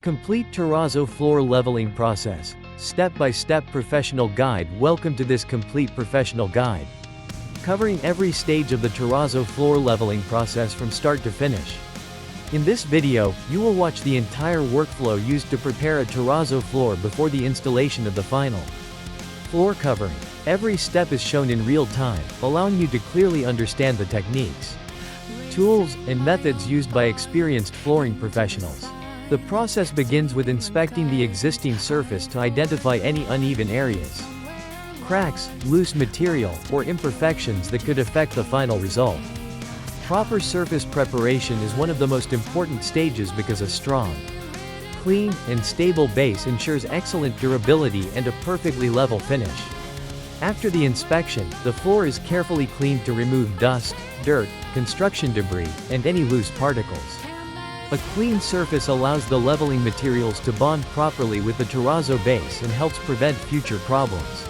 Complete terrazzo floor leveling process. Step-by-step professional guide. Welcome to this complete professional guide, covering every stage of the terrazzo floor leveling process from start to finish. In this video, you will watch the entire workflow used to prepare a terrazzo floor before the installation of the final floor covering. Every step is shown in real time, allowing you to clearly understand the techniques, tools, and methods used by experienced flooring professionals. The process begins with inspecting the existing surface to identify any uneven areas, cracks, loose material, or imperfections that could affect the final result. Proper surface preparation is one of the most important stages because a strong, clean, and stable base ensures excellent durability and a perfectly level finish. After the inspection, the floor is carefully cleaned to remove dust, dirt, construction debris, and any loose particles. A clean surface allows the leveling materials to bond properly with the terrazzo base and helps prevent future problems,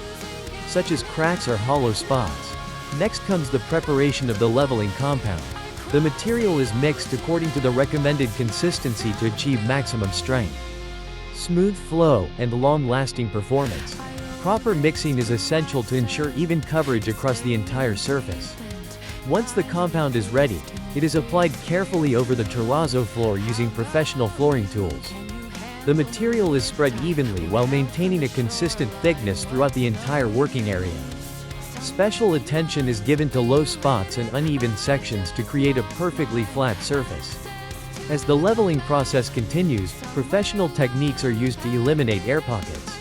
such as cracks or hollow spots. Next comes the preparation of the leveling compound. The material is mixed according to the recommended consistency to achieve maximum strength, smooth flow, and long-lasting performance. Proper mixing is essential to ensure even coverage across the entire surface. Once the compound is ready, it is applied carefully over the terrazzo floor using professional flooring tools. The material is spread evenly while maintaining a consistent thickness throughout the entire working area. Special attention is given to low spots and uneven sections to create a perfectly flat surface. As the leveling process continues, professional techniques are used to eliminate air pockets,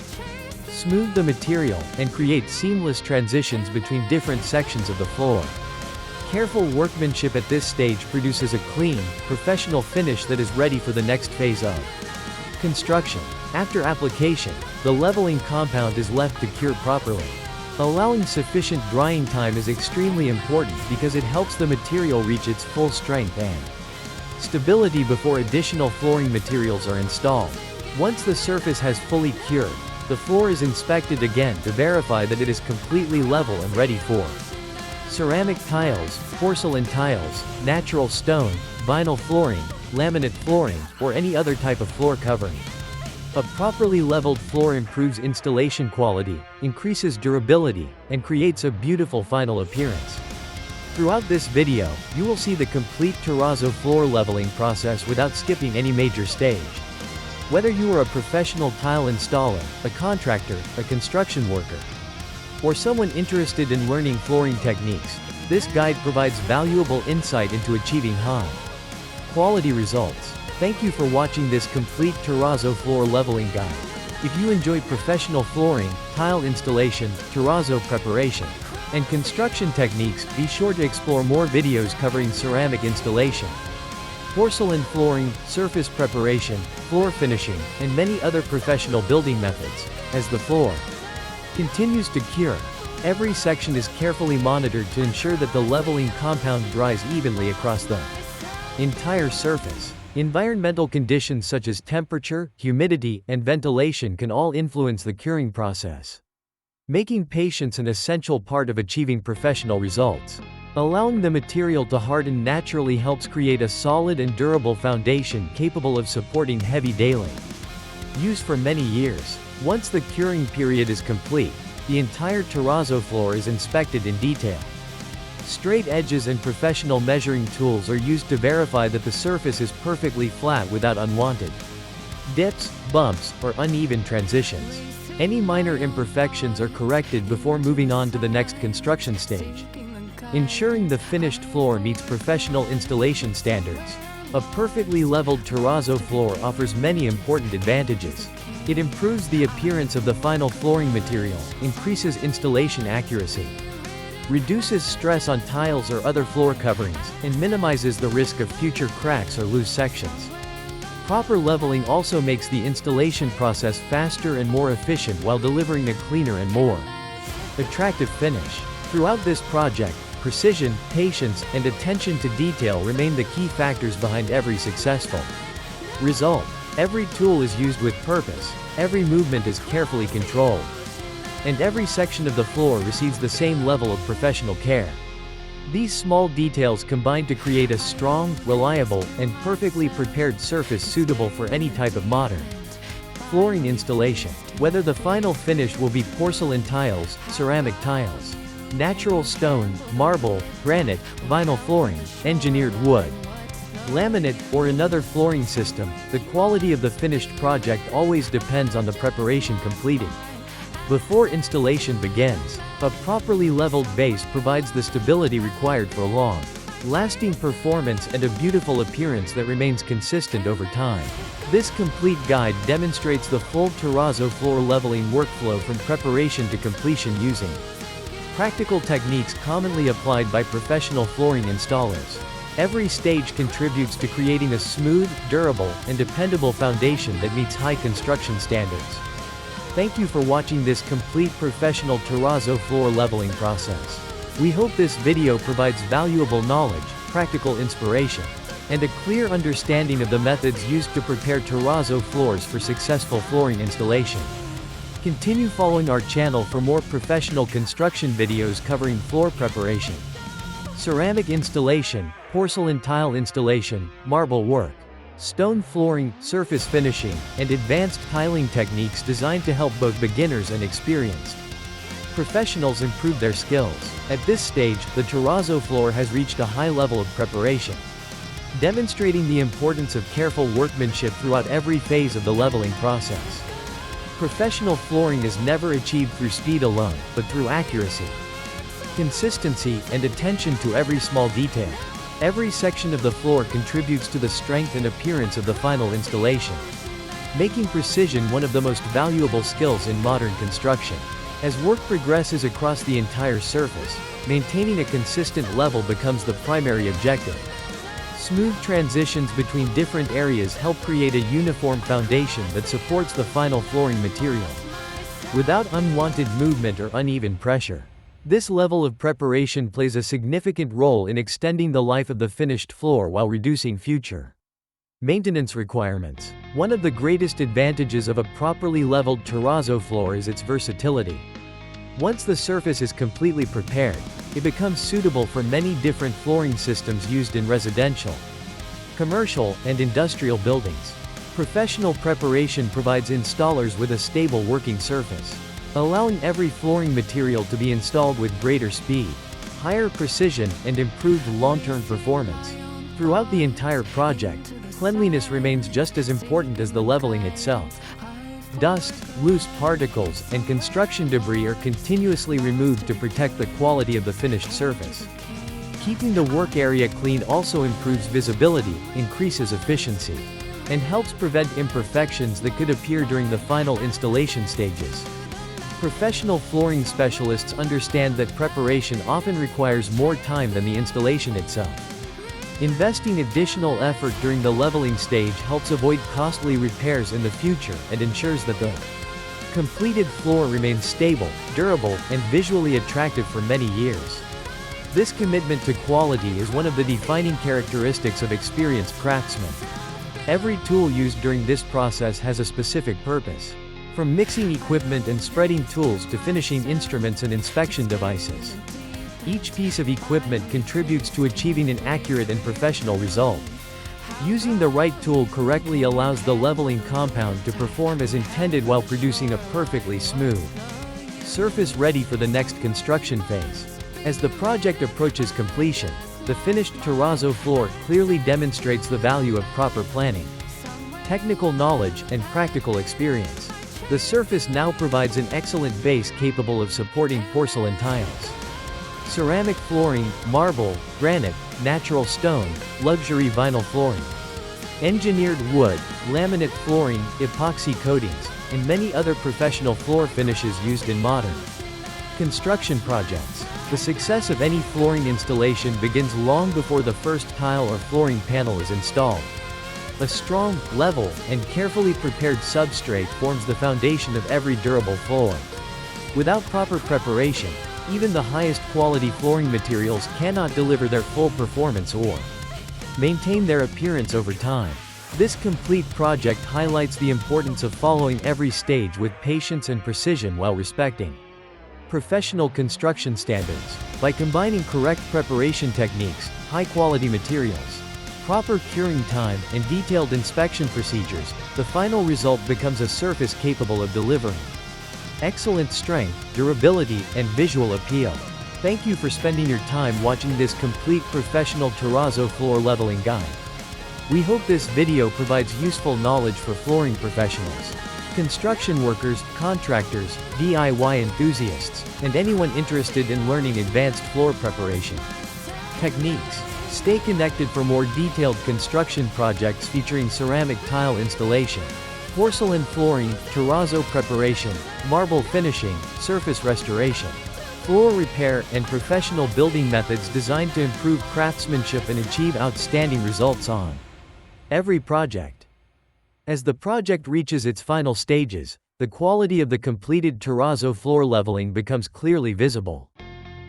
smooth the material, and create seamless transitions between different sections of the floor. Careful workmanship at this stage produces a clean, professional finish that is ready for the next phase of construction. After application, the leveling compound is left to cure properly. Allowing sufficient drying time is extremely important because it helps the material reach its full strength and stability before additional flooring materials are installed. Once the surface has fully cured, the floor is inspected again to verify that it is completely level and ready for ceramic tiles, porcelain tiles, natural stone, vinyl flooring, laminate flooring, or any other type of floor covering. A properly leveled floor improves installation quality, increases durability, and creates a beautiful final appearance. Throughout this video, you will see the complete terrazzo floor leveling process without skipping any major stage. Whether you are a professional tile installer, a contractor, a construction worker, or someone interested in learning flooring techniques, this guide provides valuable insight into achieving high-quality results. Thank you for watching this complete terrazzo floor leveling guide. If you enjoy professional flooring, tile installation, terrazzo preparation, and construction techniques, be sure to explore more videos covering ceramic installation, porcelain flooring, surface preparation, floor finishing, and many other professional building methods. As the floor continues to cure, every section is carefully monitored to ensure that the leveling compound dries evenly across the entire surface. Environmental conditions such as temperature, humidity, and ventilation can all influence the curing process, making patience an essential part of achieving professional results. Allowing the material to harden naturally helps create a solid and durable foundation capable of supporting heavy daily use for many years. Once the curing period is complete, the entire terrazzo floor is inspected in detail. Straight edges and professional measuring tools are used to verify that the surface is perfectly flat without unwanted dips, bumps, or uneven transitions. Any minor imperfections are corrected before moving on to the next construction stage, ensuring the finished floor meets professional installation standards. A perfectly leveled terrazzo floor offers many important advantages. It improves the appearance of the final flooring material, increases installation accuracy, reduces stress on tiles or other floor coverings, and minimizes the risk of future cracks or loose sections. Proper leveling also makes the installation process faster and more efficient while delivering a cleaner and more attractive finish. Throughout this project, precision, patience, and attention to detail remain the key factors behind every successful result. Every tool is used with purpose, every movement is carefully controlled, and every section of the floor receives the same level of professional care. These small details combine to create a strong, reliable, and perfectly prepared surface suitable for any type of modern flooring installation. Whether the final finish will be porcelain tiles, ceramic tiles, natural stone, marble, granite, vinyl flooring, engineered wood, laminate, or another flooring system, the quality of the finished project always depends on the preparation completed. Before installation begins, a properly leveled base provides the stability required for long lasting performance and a beautiful appearance that remains consistent over time. This complete guide demonstrates the full terrazzo floor leveling workflow from preparation to completion using practical techniques commonly applied by professional flooring installers. Every stage contributes to creating a smooth, durable, and dependable foundation that meets high construction standards. Thank you for watching this complete professional terrazzo floor leveling process. We hope this video provides valuable knowledge, practical inspiration, and a clear understanding of the methods used to prepare terrazzo floors for successful flooring installation. Continue following our channel for more professional construction videos covering floor preparation, ceramic installation, porcelain tile installation, marble work, stone flooring, surface finishing, and advanced tiling techniques designed to help both beginners and experienced professionals improve their skills. At this stage, the terrazzo floor has reached a high level of preparation, demonstrating the importance of careful workmanship throughout every phase of the leveling process. Professional flooring is never achieved through speed alone, but through accuracy, consistency, and attention to every small detail. Every section of the floor contributes to the strength and appearance of the final installation, making precision one of the most valuable skills in modern construction. As work progresses across the entire surface, maintaining a consistent level becomes the primary objective. Smooth transitions between different areas help create a uniform foundation that supports the final flooring material, without unwanted movement or uneven pressure. This level of preparation plays a significant role in extending the life of the finished floor while reducing future maintenance requirements. One of the greatest advantages of a properly leveled terrazzo floor is its versatility. Once the surface is completely prepared, it becomes suitable for many different flooring systems used in residential, commercial, and industrial buildings. Professional preparation provides installers with a stable working surface, allowing every flooring material to be installed with greater speed, higher precision, and improved long-term performance. Throughout the entire project, cleanliness remains just as important as the leveling itself. Dust, loose particles, and construction debris are continuously removed to protect the quality of the finished surface. Keeping the work area clean also improves visibility, increases efficiency, and helps prevent imperfections that could appear during the final installation stages. Professional flooring specialists understand that preparation often requires more time than the installation itself. Investing additional effort during the leveling stage helps avoid costly repairs in the future and ensures that the completed floor remains stable, durable, and visually attractive for many years. This commitment to quality is one of the defining characteristics of experienced craftsmen. Every tool used during this process has a specific purpose, from mixing equipment and spreading tools to finishing instruments and inspection devices. Each piece of equipment contributes to achieving an accurate and professional result. Using the right tool correctly allows the leveling compound to perform as intended while producing a perfectly smooth surface ready for the next construction phase. As the project approaches completion, the finished terrazzo floor clearly demonstrates the value of proper planning, technical knowledge, and practical experience. The surface now provides an excellent base capable of supporting porcelain tiles, ceramic flooring, marble, granite, natural stone, luxury vinyl flooring, engineered wood, laminate flooring, epoxy coatings, and many other professional floor finishes used in modern construction projects. The success of any flooring installation begins long before the first tile or flooring panel is installed. A strong, level, and carefully prepared substrate forms the foundation of every durable floor. Without proper preparation, even the highest quality flooring materials cannot deliver their full performance or maintain their appearance over time. This complete project highlights the importance of following every stage with patience and precision while respecting Professional construction standards. By combining correct preparation techniques, high-quality materials, proper curing time, and detailed inspection procedures, the final result becomes a surface capable of delivering excellent strength, durability, and visual appeal. Thank you for spending your time watching this complete professional terrazzo floor leveling guide. We hope this video provides useful knowledge for flooring professionals, construction workers, contractors, DIY enthusiasts, and anyone interested in learning advanced floor preparation techniques. Stay connected for more detailed construction projects featuring ceramic tile installation, porcelain flooring, terrazzo preparation, marble finishing, surface restoration, floor repair, and professional building methods designed to improve craftsmanship and achieve outstanding results on every project. As the project reaches its final stages, the quality of the completed terrazzo floor leveling becomes clearly visible.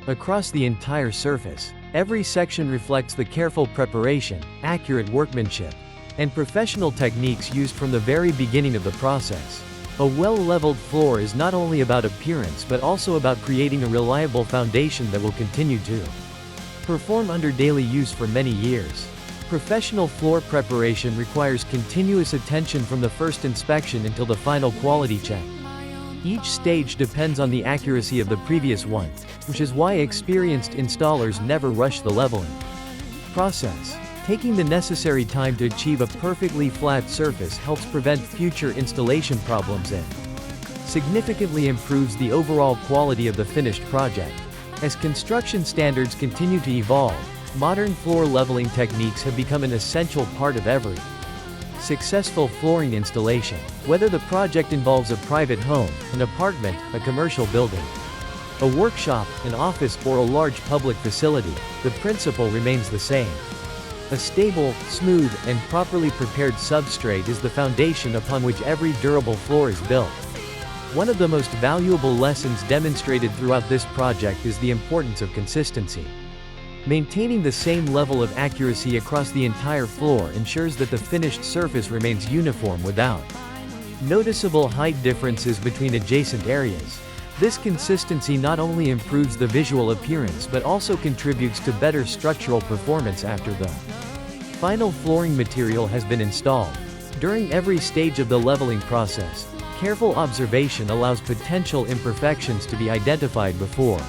Across the entire surface, every section reflects the careful preparation, accurate workmanship, and professional techniques used from the very beginning of the process. A well-leveled floor is not only about appearance but also about creating a reliable foundation that will continue to perform under daily use for many years. Professional floor preparation requires continuous attention from the first inspection until the final quality check. Each stage depends on the accuracy of the previous one, which is why experienced installers never rush the leveling process. Taking the necessary time to achieve a perfectly flat surface helps prevent future installation problems and significantly improves the overall quality of the finished project. As construction standards continue to evolve, modern floor leveling techniques have become an essential part of every successful flooring installation. Whether the project involves a private home, an apartment, a commercial building, a workshop, an office, or a large public facility, the principle remains the same. A stable, smooth, and properly prepared substrate is the foundation upon which every durable floor is built. One of the most valuable lessons demonstrated throughout this project is the importance of consistency. Maintaining the same level of accuracy across the entire floor ensures that the finished surface remains uniform without noticeable height differences between adjacent areas. This consistency not only improves the visual appearance but also contributes to better structural performance after the final flooring material has been installed. During every stage of the leveling process, careful observation allows potential imperfections to be identified before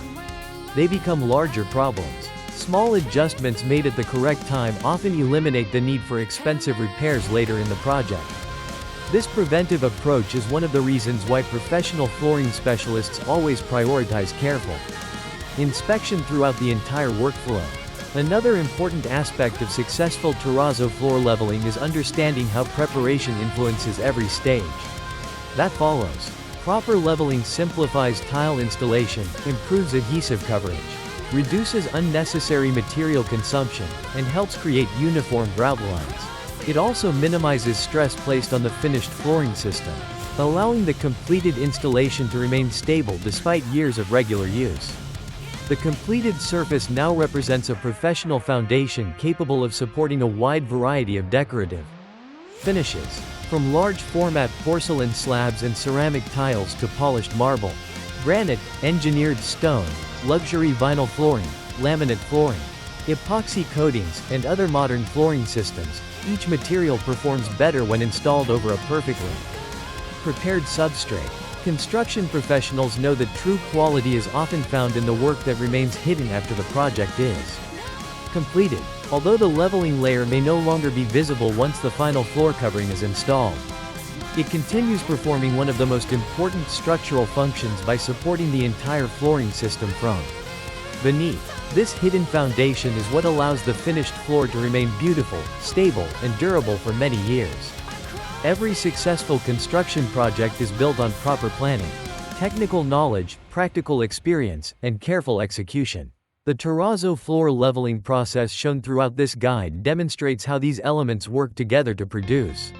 they become larger problems. Small adjustments made at the correct time often eliminate the need for expensive repairs later in the project. This preventive approach is one of the reasons why professional flooring specialists always prioritize careful inspection throughout the entire workflow. Another important aspect of successful terrazzo floor leveling is understanding how preparation influences every stage that follows. Proper leveling simplifies tile installation, improves adhesive coverage, reduces unnecessary material consumption, and helps create uniform grout lines. It also minimizes stress placed on the finished flooring system, allowing the completed installation to remain stable despite years of regular use. The completed surface now represents a professional foundation capable of supporting a wide variety of decorative finishes, from large format porcelain slabs and ceramic tiles to polished marble, granite, engineered stone, luxury vinyl flooring, laminate flooring, epoxy coatings, and other modern flooring systems. Each material performs better when installed over a perfectly prepared substrate. Construction professionals know that true quality is often found in the work that remains hidden after the project is completed. Although the leveling layer may no longer be visible once the final floor covering is installed, it continues performing one of the most important structural functions by supporting the entire flooring system from beneath. This hidden foundation is what allows the finished floor to remain beautiful, stable, and durable for many years. Every successful construction project is built on proper planning, technical knowledge, practical experience, and careful execution. The terrazzo floor leveling process shown throughout this guide demonstrates how these elements work together to produce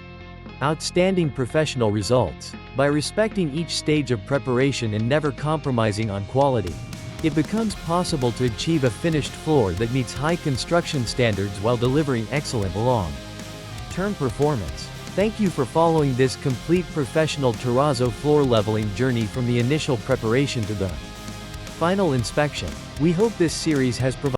outstanding professional results. By respecting each stage of preparation and never compromising on quality, it becomes possible to achieve a finished floor that meets high construction standards while delivering excellent long-term performance. Thank you for following this complete professional terrazzo floor leveling journey from the initial preparation to the final inspection. We hope this series has provided